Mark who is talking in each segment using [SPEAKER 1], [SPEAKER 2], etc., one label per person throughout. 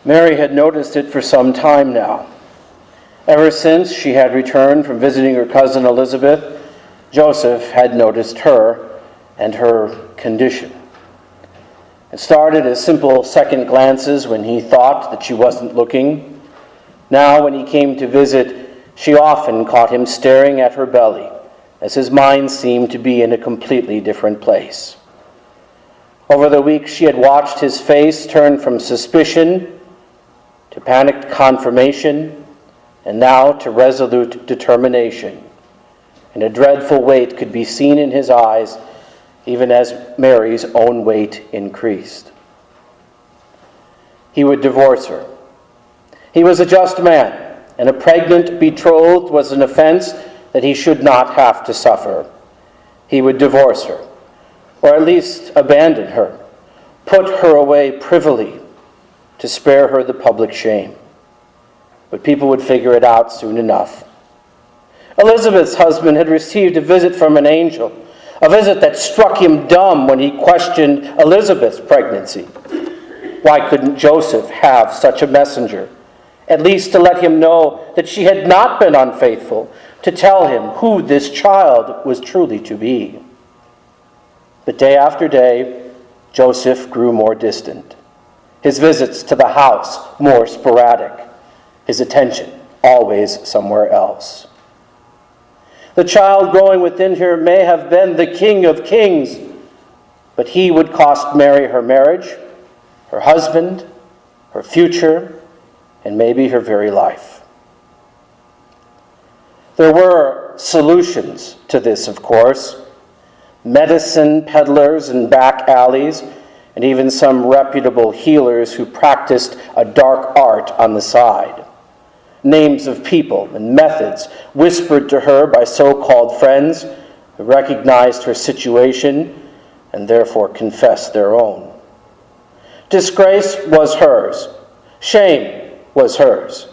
[SPEAKER 1] Mary had noticed it for some time now. Ever since she had returned from visiting her cousin Elizabeth, Joseph had noticed her and her condition. It started as simple second glances when he thought that she wasn't looking. Now, when he came to visit, she often caught him staring at her belly, as his mind seemed to be in a completely different place. Over the weeks, she had watched his face turn from suspicion to panicked confirmation, and now to resolute determination. And a dreadful weight could be seen in his eyes, even as Mary's own weight increased. He would divorce her. He was a just man, and a pregnant betrothed was an offense that he should not have to suffer. He would divorce her, or at least abandon her, put her away privily to spare her the public shame. But people would figure it out soon enough. Elizabeth's husband had received a visit from an angel, a visit that struck him dumb when he questioned Elizabeth's pregnancy. Why couldn't Joseph have such a messenger, at least to let him know that she had not been unfaithful, to tell him who this child was truly to be? But day after day, Joseph grew more distant. His visits to the house more sporadic. His attention always somewhere else. The child growing within her may have been the King of Kings, but he would cost Mary her marriage, her husband, her future, and maybe her very life. There were solutions to this, of course. Medicine peddlers in back alleys, and even some reputable healers who practiced a dark art on the side. Names of people and methods whispered to her by so-called friends who recognized her situation and therefore confessed their own. Disgrace was hers. Shame was hers.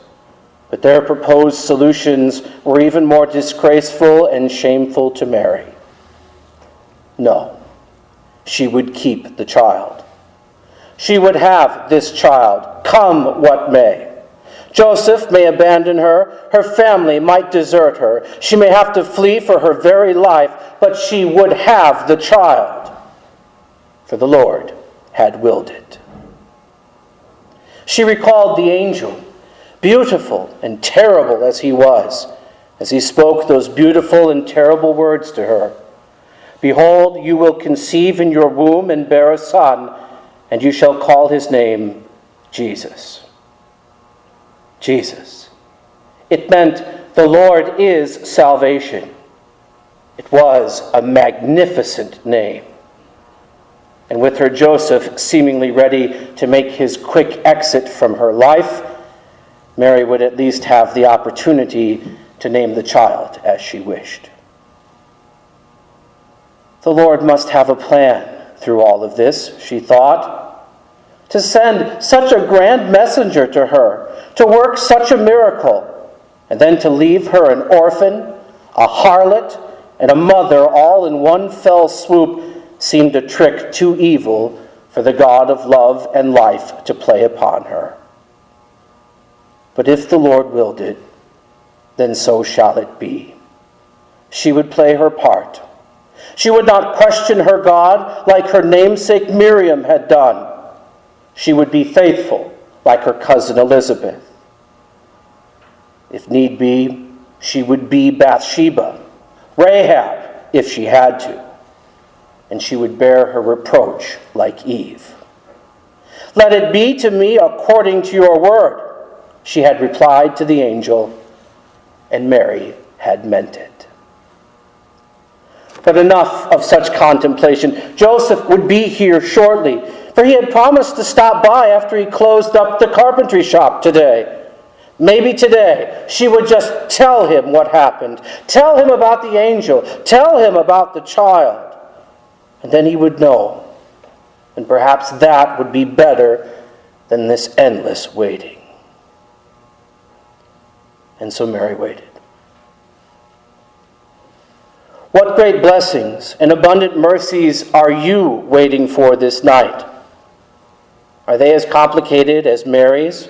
[SPEAKER 1] But their proposed solutions were even more disgraceful and shameful to Mary. No, she would keep the child. She would have this child, come what may. Joseph may abandon her, her family might desert her, she may have to flee for her very life, but she would have the child, for the Lord had willed it. She recalled the angel, beautiful and terrible as he was, as he spoke those beautiful and terrible words to her. Behold, you will conceive in your womb and bear a son, and you shall call his name Jesus. Jesus. It meant the Lord is salvation. It was a magnificent name. And with her Joseph seemingly ready to make his quick exit from her life, Mary would at least have the opportunity to name the child as she wished. The Lord must have a plan through all of this, she thought, to send such a grand messenger to her, to work such a miracle, and then to leave her an orphan, a harlot, and a mother all in one fell swoop seemed a trick too evil for the God of love and life to play upon her. But if the Lord willed it, then so shall it be. She would play her part. She would not question her God like her namesake Miriam had done. She would be faithful like her cousin Elizabeth. If need be, she would be Bathsheba, Rahab, if she had to, and she would bear her reproach like Eve. Let it be to me according to your word, she had replied to the angel, and Mary had meant it. But enough of such contemplation. Joseph would be here shortly, for he had promised to stop by after he closed up the carpentry shop today. Maybe today she would just tell him what happened, tell him about the angel, tell him about the child, and then he would know. And perhaps that would be better than this endless waiting. And so Mary waited. What great blessings and abundant mercies are you waiting for this night? Are they as complicated as Mary's,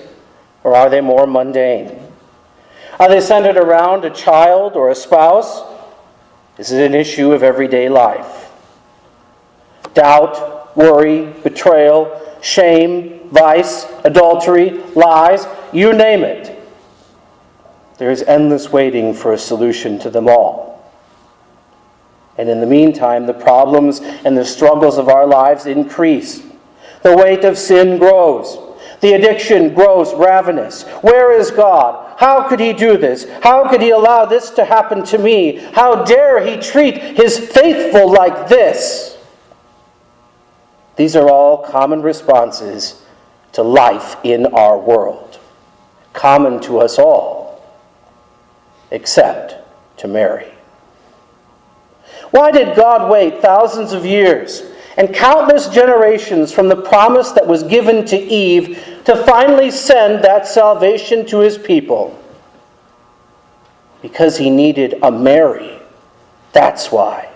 [SPEAKER 1] or are they more mundane? Are they centered around a child or a spouse? Is it an issue of everyday life? Doubt, worry, betrayal, shame, vice, adultery, lies, you name it. There is endless waiting for a solution to them all. And in the meantime, the problems and the struggles of our lives increase. The weight of sin grows. The addiction grows ravenous. Where is God? How could he do this? How could he allow this to happen to me? How dare he treat his faithful like this? These are all common responses to life in our world, common to us all, except to Mary. Why did God wait thousands of years and countless generations from the promise that was given to Eve to finally send that salvation to his people? Because he needed a Mary. That's why.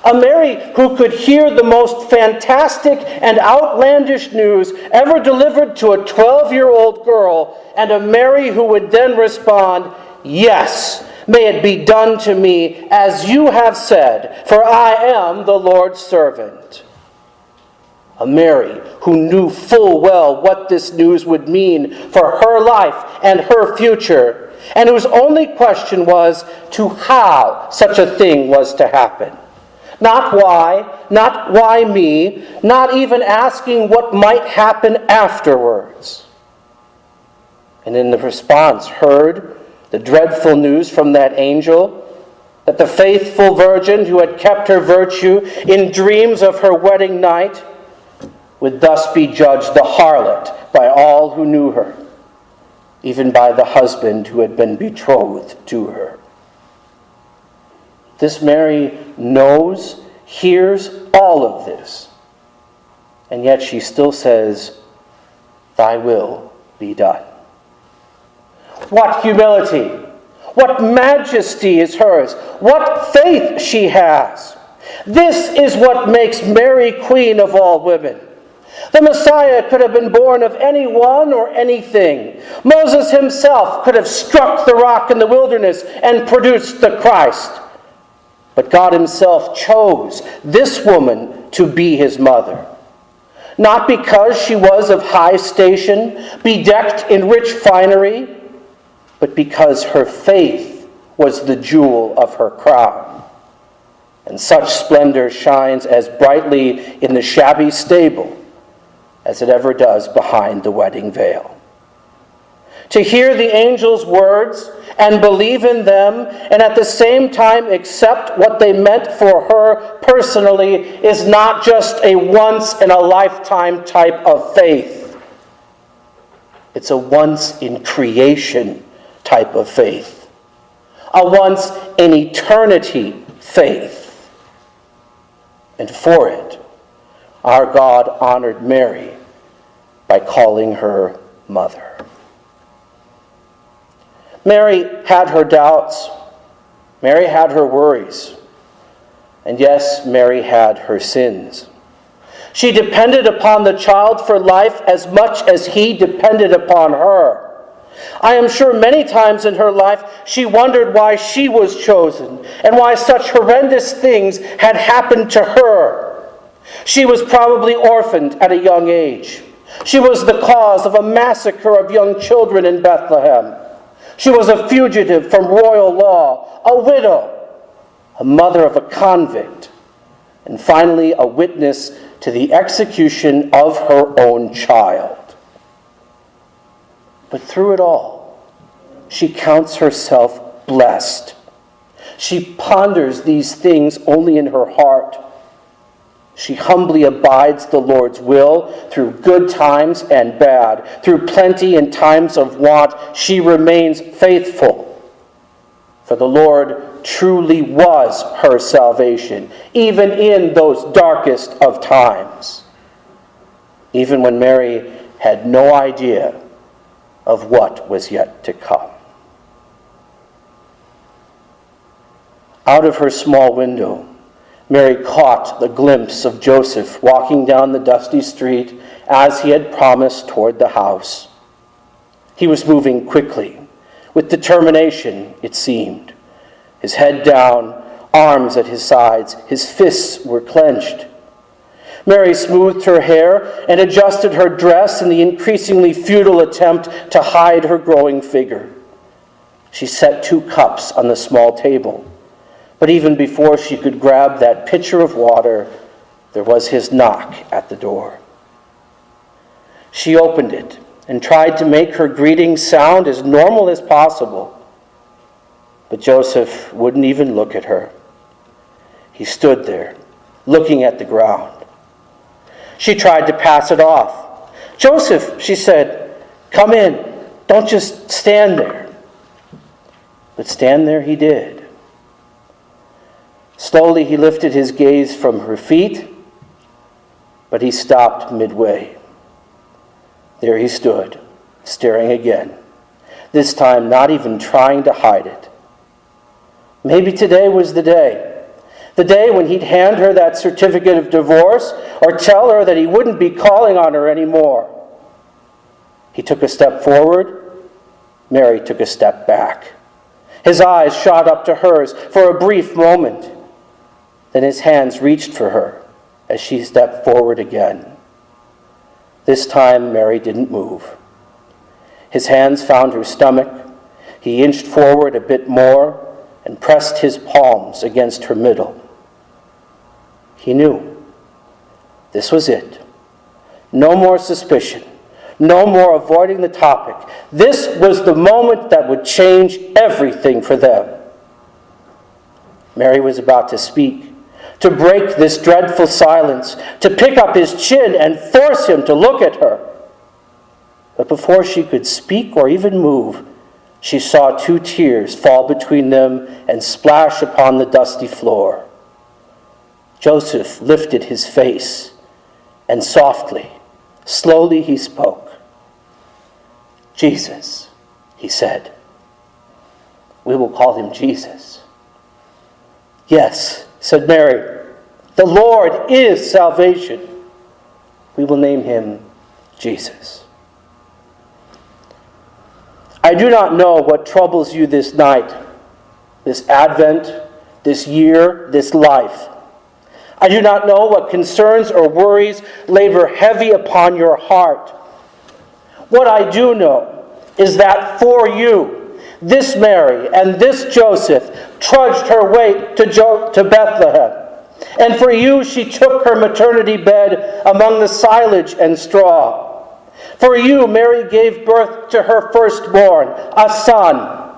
[SPEAKER 1] A Mary who could hear the most fantastic and outlandish news ever delivered to a 12-year-old girl, and a Mary who would then respond, "Yes, may it be done to me as you have said, for I am the Lord's servant." A Mary who knew full well what this news would mean for her life and her future, and whose only question was to how such a thing was to happen. Not why me, not even asking what might happen afterwards. And in the response heard the dreadful news from that angel that the faithful virgin who had kept her virtue in dreams of her wedding night would thus be judged the harlot by all who knew her, even by the husband who had been betrothed to her. This Mary knows, hears all of this, and yet she still says, "Thy will be done." What humility! What majesty is hers! What faith she has! This is what makes Mary queen of all women. The Messiah could have been born of anyone or anything. Moses himself could have struck the rock in the wilderness and produced the Christ. But God himself chose this woman to be his mother. Not because she was of high station, bedecked in rich finery, but because her faith was the jewel of her crown. And such splendor shines as brightly in the shabby stable as it ever does behind the wedding veil. To hear the angel's words and believe in them, and at the same time accept what they meant for her personally, is not just a once-in-a-lifetime type of faith. It's a once-in-creation type of faith. A once-in-eternity faith. And for it, our God honored Mary by calling her mother. Mary had her doubts. Mary had her worries. And yes, Mary had her sins. She depended upon the child for life as much as he depended upon her. I am sure many times in her life she wondered why she was chosen and why such horrendous things had happened to her. She was probably orphaned at a young age. She was the cause of a massacre of young children in Bethlehem. She was a fugitive from royal law, a widow, a mother of a convict, and finally a witness to the execution of her own child. But through it all, she counts herself blessed. She ponders these things only in her heart. She humbly abides the Lord's will through good times and bad. Through plenty and times of want, she remains faithful. For the Lord truly was her salvation, even in those darkest of times. Even when Mary had no idea of what was yet to come. Out of her small window, Mary caught the glimpse of Joseph walking down the dusty street as he had promised toward the house. He was moving quickly, with determination, it seemed. His head down, arms at his sides, his fists were clenched. Mary smoothed her hair and adjusted her dress in the increasingly futile attempt to hide her growing figure. She set 2 cups on the small table. But even before she could grab that pitcher of water, there was his knock at the door. She opened it and tried to make her greeting sound as normal as possible. But Joseph wouldn't even look at her. He stood there, looking at the ground. She tried to pass it off. "Joseph," she said, "come in. Don't just stand there." But stand there he did. Slowly he lifted his gaze from her feet, but he stopped midway. There he stood, staring again, this time not even trying to hide it. Maybe today was the day when he'd hand her that certificate of divorce or tell her that he wouldn't be calling on her anymore. He took a step forward. Mary took a step back. His eyes shot up to hers for a brief moment. Then his hands reached for her as she stepped forward again. This time, Mary didn't move. His hands found her stomach. He inched forward a bit more and pressed his palms against her middle. He knew. This was it. No more suspicion. No more avoiding the topic. This was the moment that would change everything for them. Mary was about to speak, to break this dreadful silence, to pick up his chin and force him to look at her. But before she could speak or even move, she saw 2 tears fall between them and splash upon the dusty floor. Joseph lifted his face, and softly, slowly he spoke. "Jesus," he said. "We will call him Jesus." "Yes," said Mary, "the Lord is salvation. We will name him Jesus." I do not know what troubles you this night, this Advent, this year, this life. I do not know what concerns or worries labor heavy upon your heart. What I do know is that for you, this Mary and this Joseph trudged her way to Bethlehem. And for you, she took her maternity bed among the silage and straw. For you, Mary gave birth to her firstborn, a son.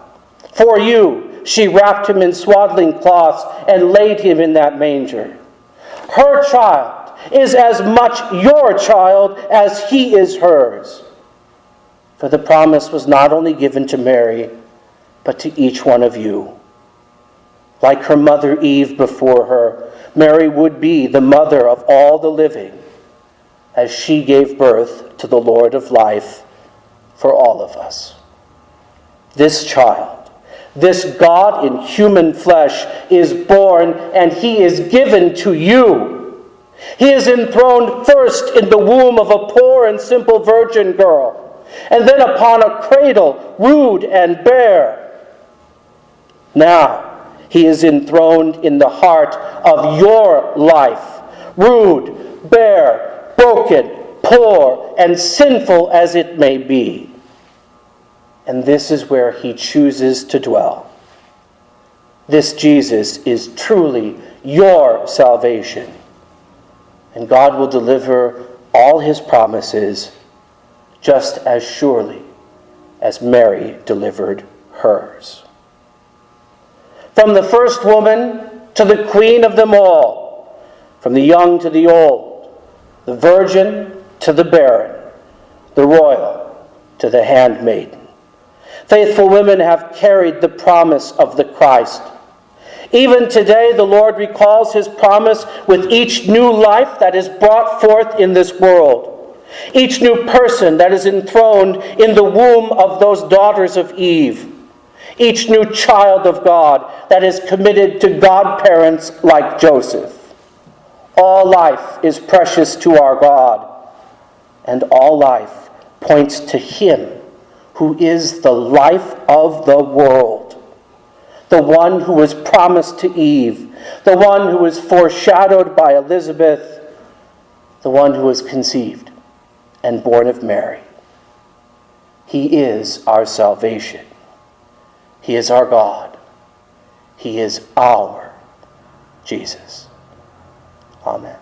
[SPEAKER 1] For you, she wrapped him in swaddling cloths and laid him in that manger. Her child is as much your child as he is hers. For the promise was not only given to Mary, but to each one of you. Like her mother Eve before her, Mary would be the mother of all the living, as she gave birth to the Lord of life for all of us. This child, this God in human flesh, is born and he is given to you. He is enthroned first in the womb of a poor and simple virgin girl, and then upon a cradle rude and bare. Now he is enthroned in the heart of your life, rude, bare, broken, poor, and sinful as it may be. And this is where he chooses to dwell. This Jesus is truly your salvation. And God will deliver all his promises just as surely as Mary delivered hers. From the first woman to the queen of them all, from the young to the old, the virgin to the barren, the royal to the handmaiden. Faithful women have carried the promise of the Christ. Even today, the Lord recalls his promise with each new life that is brought forth in this world, each new person that is enthroned in the womb of those daughters of Eve, each new child of God that is committed to godparents like Joseph. All life is precious to our God, and all life points to him who is the life of the world, the one who was promised to Eve, the one who was foreshadowed by Elizabeth, the one who was conceived and born of Mary. He is our salvation. He is our God. He is our Jesus. Amen.